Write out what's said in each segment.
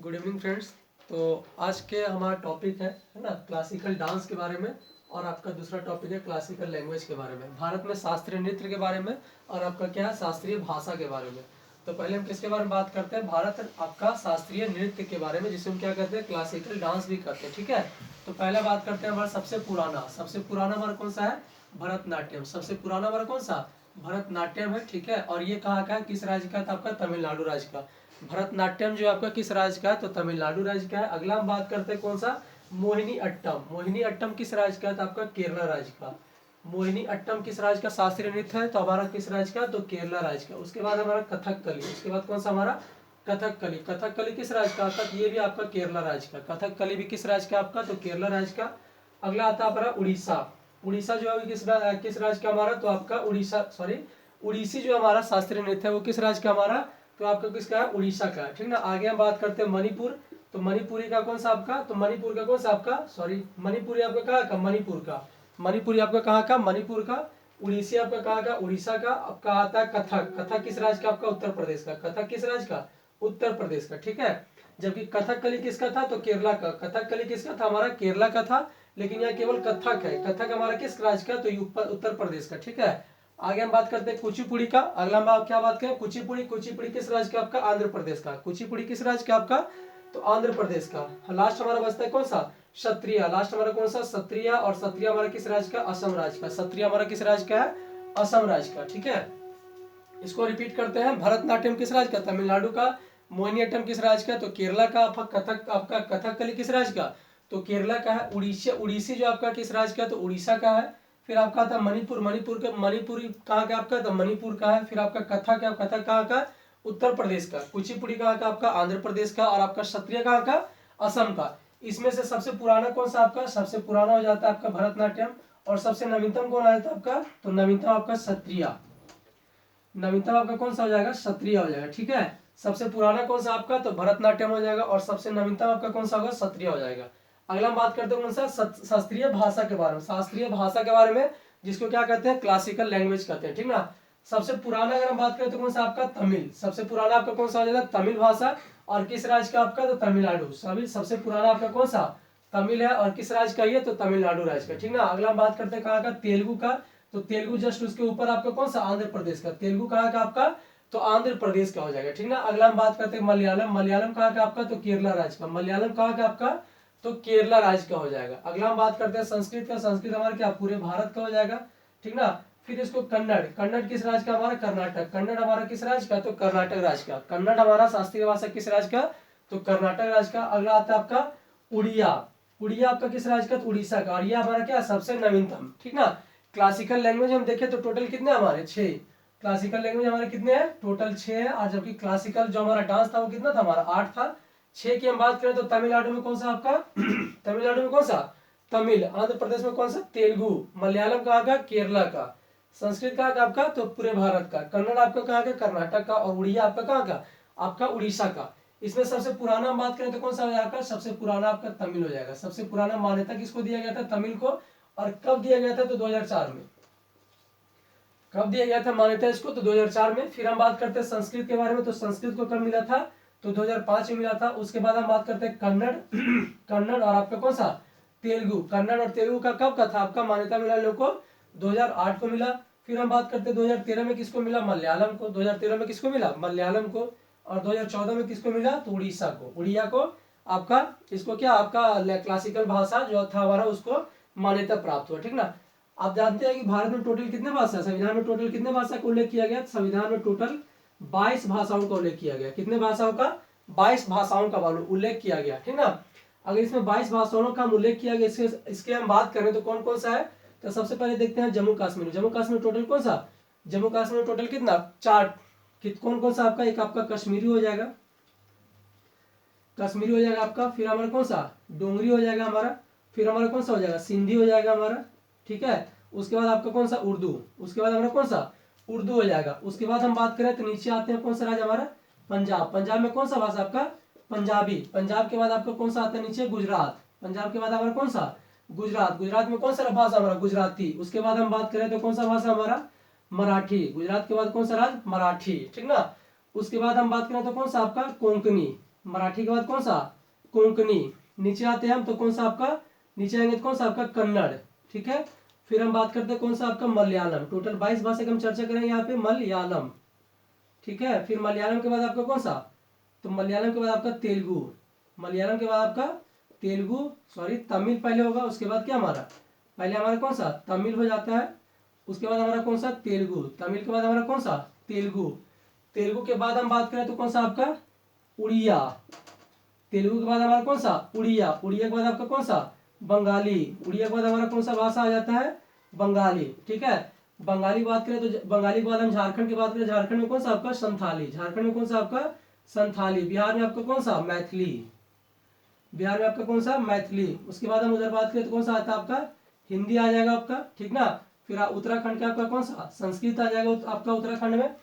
Good evening friends. तो आज के हमारा टॉपिक है ना, क्लासिकल डांस के बारे में। और आपका दूसरा टॉपिक है क्लासिकल लैंग्वेज के बारे में, भारत में शास्त्रीय नृत्य के बारे में। और आपका क्या है, शास्त्रीय भाषा के बारे में। तो पहले हम किसके बारे में बात करते हैं, भारत आपका शास्त्रीय नृत्य के बारे में, जिसे हम क्या कहते हैं, क्लासिकल डांस भी करते हैं। ठीक है, तो पहले बात करते हैं हमारा सबसे पुराना हमारा कौन सा है, भरतनाट्यम। सबसे पुराना हमारा कौन सा, भरतनाट्यम है। ठीक है, और ये कहाँ का है, किस राज्य का था, आपका तमिलनाडु राज्य का। भरतनाट्यम जो आपका किस राज्य का है, तो तमिलनाडु राज्य का है। अगला हम बात करते हैं कौन सा, मोहिनी अट्टम। मोहिनी अट्टम किस राज्य का है, तो आपका केरला राज्य का। मोहिनी अट्टम किस राज्य का शास्त्रीय नृत्य है, तो हमारा किस राज्य का, तो केरला राज्य का। उसके बाद हमारा कथकली, उसके बाद कौन सा हमारा, कथकली। कथकली किस राज्य का आता है, ये भी आपका केरला राज्य का। कथकली भी किस राज्य का आपका, तो केरला राज्य का। अगला आता है हमारा उड़ीसा। उड़ीसा जो है किस राज्य का हमारा, तो आपका उड़ीसा, सॉरी, उड़ीसी जो हमारा शास्त्रीय नृत्य है वो किस राज्य का हमारा, तो आपका किसका है, उड़ीसा का है। ठीक ना। आगे हम बात करते हैं मणिपुर। तो मणिपुरी का कौन सा आपका, तो मणिपुर का कौन सा आपका, सॉरी, मणिपुरी आपका कहाँ का, मणिपुर का। मणिपुरी आपका कहाँ का, मणिपुर का। उड़ीसी आपका कहाँ का, उड़ीसा का। आपका आता है कथक। कथक किस राज्य का आपका, उत्तर प्रदेश का। कथक किस राज्य का, उत्तर प्रदेश का। ठीक है, जबकि कथकली किसका था, तो केरला का। कथकली किसका था, हमारा केरला का था। लेकिन यहाँ केवल कथक है। कथक हमारा किस राज्य का, तो उत्तर प्रदेश का। ठीक है, आगे हम बात करते हैं कुचिपुड़ी का। अगला हम क्या बात करें, कुचिपुड़ी। कुचिपुड़ी किस राज्य का आपका, आंध्र प्रदेश का। कुचिपुड़ी किस राज्य का आपका, तो आंध्र प्रदेश का। लास्ट हमारा बचता है कौन सा, क्षत्रिय। लास्ट हमारा कौन सा, क्षत्रिय। और क्षत्रिय हमारा किस राज्य का, असम राज्य का। क्षत्रिय हमारा किस राज्य का है, असम राज्य का। ठीक है, इसको रिपीट करते हैं। भरतनाट्यम किस राज्य का, तमिलनाडु का। मोहिनीअट्टम किस राज्य का, तो केरला का। आपका कथकली किस राज्य का, तो केरला का है। उड़ीसा, उड़ीसी जो आपका किस राज्य का, तो उड़ीसा का है। फिर आपका था मणिपुर। मणिपुरी कहाँ का आपका, तो मणिपुर का है। फिर आपका कथक है, कथक कहाँ का, उत्तर प्रदेश का। कुचिपुड़ी कहाँ का आपका, आंध्र प्रदेश का। और आपका क्षत्रिय कहाँ का, असम का। इसमें से सबसे पुराना कौन सा आपका, सबसे पुराना हो जाता है आपका भरतनाट्यम। और सबसे नवीनतम कौन आया था आपका, तो नवीनतम आपका क्षत्रिय। नवीनतम आपका कौन सा हो जाएगा, क्षत्रिय हो जाएगा। ठीक है, सबसे पुराना कौन सा आपका, तो भरतनाट्यम हो जाएगा। और सबसे नवीनतम आपका कौन सा होगा, क्षत्रिय हो जाएगा। अगला हम बात करते हैं कौन सा, शास्त्रीय भाषा के बारे में। शास्त्रीय भाषा के बारे में, जिसको क्या कहते हैं, क्लासिकल लैंग्वेज कहते हैं। ठीक ना। सबसे पुराना अगर हम बात करें तो कौन सा आपका, तमिल। सबसे पुराना आपका कौन सा हो जाएगा, तमिल भाषा। और किस राज्य का आपका, तो तमिलनाडु। सभी सबसे पुराना आपका कौन सा, तमिल है। और किस राज्य का ये, तो तमिलनाडु राज्य का। ठीक ना। अगला हम बात करते हैं कहाँ का, तेलुगु का। तो तेलुगु जस्ट उसके ऊपर आपका कौन सा, आंध्र प्रदेश का। तेलुगु कहाँ का आपका, तो आंध्र प्रदेश का हो जाएगा। ठीक ना। अगला हम बात करते हैं मलयालम। मलयालम कहाँ का आपका, तो केरला राज्य का। मलयालम कहाँ का आपका, तो केरला राज्य का हो जाएगा। अगला हम बात करते हैं संस्कृत का। संस्कृत हमारा क्या, पूरे भारत का हो जाएगा। ठीक ना। फिर इसको कन्नड़। कन्नड़ किस राज्य का, हमारा कर्नाटक। कन्नड़ हमारा किस राज्य का, तो कर्नाटक राज्य का। कन्नड़ हमारा शास्त्रीय भाषा किस राज्य का, तो कर्नाटक राज्य का। अगला आता है आपका उड़िया। उड़िया आपका किस राज्य का, तो उड़ीसा का। और ये हमारा क्या, सबसे नवीनतम। ठीक ना। क्लासिकल लैंग्वेज हम देखें तो टोटल कितने हमारे, 6। क्लासिकल लैंग्वेज हमारे कितने हैं, टोटल 6 है। और जबकि क्लासिकल जो हमारा डांस था वो कितना था हमारा, 8 था। 6 की हम बात करें तो तमिलनाडु में कौन सा आपका तमिलनाडु में कौन सा, तमिल। आंध्र प्रदेश में कौन सा, तेलुगु। मलयालम कहाँ का, केरला का। संस्कृत कहाँ का आपका, तो पूरे भारत का। कन्नड़ आपका कहाँ का, कर्नाटक का। और उड़िया आपका कहाँ का, आपका उड़ीसा का। इसमें सबसे पुराना हम बात करें तो कौन सा हो जाएगा, सबसे पुराना आपका तमिल हो जाएगा। सबसे पुराना मान्यता किसको दिया गया था, तमिल को। और कब दिया गया था, तो 2004 में। कब दिया गया था मान्यता इसको, तो 2004 में। फिर हम बात करते हैं संस्कृत के बारे में। तो संस्कृत को कब मिला था, तो 2005 में मिला था। उसके बाद हम बात करते हैं कन्नड़। कन्नड़ और आपका कौन सा, तेलुगु। कन्नड़ और तेलुगु का कब का था आपका मान्यता मिला लोग को, 2008 को मिला। फिर हम बात करते हैं 2013 में किसको मिला, मलयालम को। 2013 में किसको मिला, मलयालम को। और 2014 में किसको मिला, तो उड़ीसा को, उड़िया को। आपका इसको क्या, आपका क्लासिकल भाषा जो था हमारा उसको मान्यता प्राप्त हुआ। ठीक ना। आप जानते हैं कि भारत में टोटल कितने भाषा है, संविधान में टोटल कितने भाषा का उल्लेख किया गया, संविधान में टोटल 22 भाषाओं का उल्लेख किया गया। कितने भाषाओं का, 22 भाषाओं का उल्लेख किया गया। ठीक ना। अगर इसमें 22 भाषाओं का उल्लेख किया गया, इसके हम बात करें तो कौन कौन सा है, तो सबसे पहले देखते हैं जम्मू कश्मीर। जम्मू कश्मीर टोटल कौन सा, जम्मू कश्मीर टोटल कितना, 4। कौन कौन सा आपका, एक आपका कश्मीरी हो जाएगा, कश्मीरी हो जाएगा आपका। फिर हमारा कौन सा, डोंगरी हो जाएगा हमारा। फिर हमारा कौन सा हो जाएगा, सिंधी हो जाएगा हमारा। ठीक है, उसके बाद आपका कौन सा, उर्दू। उसके बाद हमारा कौन सा, उर्दू हो जाएगा। उसके बाद हम बात करें तो नीचे आते हैं कौन सा राज्य हमारा, पंजाब। पंजाब में कौन सा भाषा आपका, पंजाबी। पंजाब के बाद आपका कौन सा आता है नीचे, गुजरात। पंजाब के बाद हमारा कौन सा, गुजरात। गुजरात में कौन सा भाषा हमारा, गुजराती। उसके बाद हम बात करें तो कौन सा भाषा हमारा, मराठी। गुजरात के बाद कौन सा राज्य, मराठी। ठीक ना। उसके बाद हम बात करें तो कौन सा आपका, कोंकणी। मराठी के बाद कौन सा, कोंकणी। नीचे आते हैं हम तो कौन सा आपका, नीचे आएंगे तो कौन सा आपका कन्नड़, ठीक है। फिर हम बात करते हैं कौन सा आपका मलयालम। टोटल 22 भाषा की हम चर्चा करेंगे यहाँ पे, मलयालम, ठीक है। फिर मलयालम के बाद आपका कौन सा, तो मलयालम के बाद आपका तेलुगु। मलयालम के बाद आपका तेलुगु, सॉरी तमिल पहले होगा, उसके बाद क्या हमारा, पहले हमारा कौन सा तमिल हो जाता है, उसके बाद हमारा कौन सा तेलुगु। तमिल के बाद हमारा कौन सा तेलुगु। तेलुगु के बाद हम बात करें तो कौन सा आपका उड़िया। तेलुगु के बाद हमारा कौन सा उड़िया। उड़िया के बाद आपका कौन सा बंगाली। उड़िया के बाद हमारा कौन सा भाषा आ जाता है, बंगाली, ठीक है। बंगाली बात करें तो बंगाली के बाद हम झारखंड की बात करें, झारखंड में कौन सा आपका संथाली। झारखंड में कौन सा आपका संथाली। बिहार में आपका कौन सा मैथिली। बिहार में आपका कौन सा मैथिली। उसके बाद हम उधर बात करें तो कौन सा आता है आपका हिंदी आ जाएगा आपका, ठीक ना। फिर उत्तराखंड का आपका कौन सा संस्कृत आ जाएगा आपका उत्तराखंड में।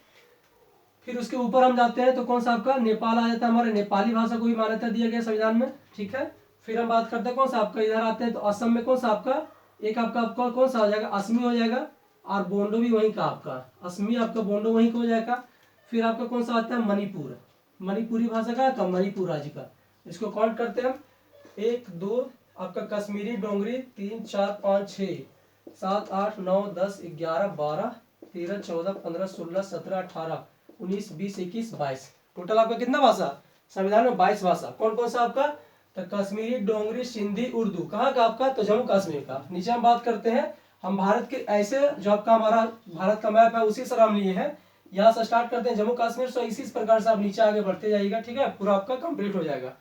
फिर उसके ऊपर हम जाते हैं तो कौन सा आपका नेपाल आ जाता है, हमारे नेपाली भाषा को भी मान्यता दिया गया संविधान में, ठीक है। फिर हम बात करते हैं कौन सा आपका, इधर आते हैं तो असम में कौन सा आपका एक आपका कौन सा हो जाएगा, असमी हो जाएगा, और बोंडो भी वहीं का आपका, असमी आपका बोंडो वहीं का हो जाएगा। फिर आपका कौन सा आता है मणिपुर। मणिपुरी भाषा का मणिपुर राज्य का, इसको काउंट करते हैं हम 1 2 आपका कश्मीरी डोंगरी 3 4 5 6 7 8 9 10 11 12 13 14 15 16 17 18 19 20 21 22। टोटल आपका कितना भाषा संविधान में, 22 भाषा। कौन कौन सा आपका, तो कश्मीरी डोंगरी सिंधी उर्दू। कहाँ का आपका, तो जम्मू कश्मीर का। नीचे हम बात करते हैं हम भारत के ऐसे जो आपका हमारा भारत का मैप है उसी से हम लिए हैं, यहाँ से स्टार्ट करते हैं जम्मू कश्मीर। सो इसी प्रकार से आप नीचे आगे बढ़ते जाइएगा, ठीक है, पूरा आपका कंप्लीट हो जाएगा।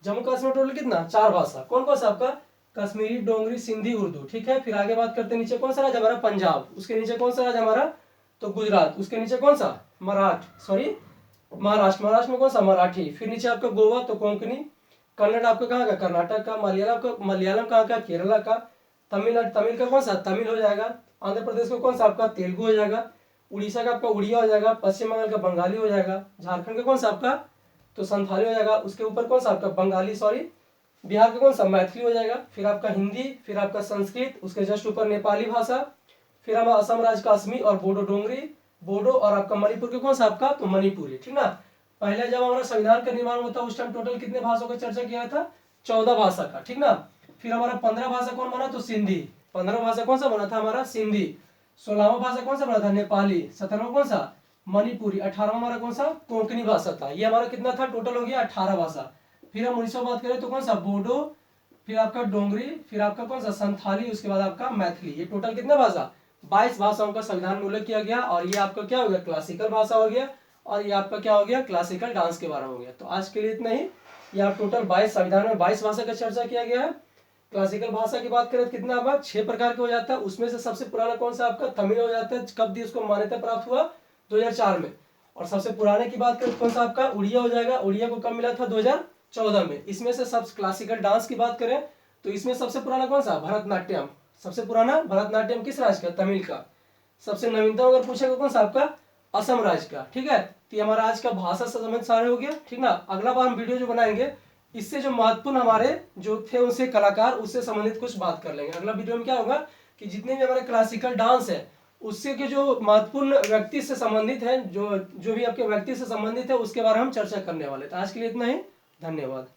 जम्मू कश्मीर टोटल कितना, 4 भाषा। कौन कौन सा आपका कश्मीरी डोंगरी सिंधी उर्दू, ठीक है। फिर आगे बात करते हैं नीचे कौन सा राज्य हमारा पंजाब, उसके नीचे कौन सा राज्य हमारा तो गुजरात, उसके नीचे कौन सा महाराष्ट्र। महाराष्ट्र में कौन सा मराठी। फिर नीचे आपका गोवा तो कोंकणी। कन्नड़ आपका कहाँ का कर्नाटक का। मलयालम कहाँ का केरला का। तमिल का कौन सा तमिल हो जाएगा। आंध्र प्रदेश का कौन सा आपका तेलुगु हो जाएगा। उड़ीसा का आपका उड़िया हो जाएगा। पश्चिम बंगाल का बंगाली हो जाएगा। झारखंड का कौन सा आपका तो संथाली हो जाएगा। उसके ऊपर कौन सा आपका बंगाली, सॉरी बिहार का कौन सा मैथिली हो जाएगा। फिर आपका हिंदी, फिर आपका संस्कृत, उसके जस्ट ऊपर नेपाली भाषा। फिर हमारा असम राज्य का असमी और बोडो डोंगरी, बोडो, और आपका मणिपुर के कौन सा आपका तो मणिपुरी, ठीक ना। पहले जब हमारा संविधान का निर्माण हुआ था उस टाइम टोटल कितने भाषाओं का चर्चा किया था, 14 भाषा का, ठीक ना। फिर हमारा 15 भाषा कौन बना तो सिंधी। 15 भाषा कौन सा बना था हमारा सिंधी। 16वां भाषा कौन सा बना था नेपाली। 17वां कौन सा मणिपुरी। 18वां हमारा कौन सा कोंकणी भाषा था। ये हमारा कितना था टोटल हो गया 18 भाषा। फिर हम 19 बात करें तो कौन सा बोडो, फिर आपका डोंगरी, फिर आपका कौन सा संथाली, उसके बाद आपका मैथिली। ये टोटल कितना भाषा 22 भाषाओं का संविधान में उल्लेख किया गया। और ये आपका क्या हो गया क्लासिकल भाषा हो गया, और ये आपका क्या हो गया क्लासिकल डांस के बारे में हो गया। तो आज के लिए इतना ही। ये आप टोटल 22 संविधान में 22 भाषा का चर्चा किया गया है। क्लासिकल भाषा की बात करें तो कितना आपका 6 प्रकार के हो जाता है। उसमें से सबसे पुराना कौन सा आपका तमिल हो जाता है। कब दी उसको मान्यता प्राप्त हुआ 2004 में। और सबसे पुराने की बात करें तो कौन सा आपका उड़िया हो जाएगा। उड़िया को कब मिला था 2014 में। इसमें से सब क्लासिकल डांस की बात करें तो इसमें सबसे पुराना कौन सा भरतनाट्यम। सबसे पुराना भरतनाट्यम किस राज्य का तमिल का। सबसे नवीनतम अगर पूछेगा कौन सा आपका असम राज्य का, ठीक है। तो हमारा आज का भाषा से संबंध सारे हो गया, ठीक ना। अगला बार हम वीडियो जो बनाएंगे इससे जो महत्वपूर्ण हमारे जो थे उनसे कलाकार उससे संबंधित कुछ बात कर लेंगे। अगला वीडियो में क्या होगा कि जितने भी हमारे क्लासिकल डांस है उससे के जो महत्वपूर्ण व्यक्ति से संबंधित है, जो भी आपके व्यक्ति से संबंधित है उसके बारे में हम चर्चा करने वाले। तो आज के लिए इतना ही, धन्यवाद।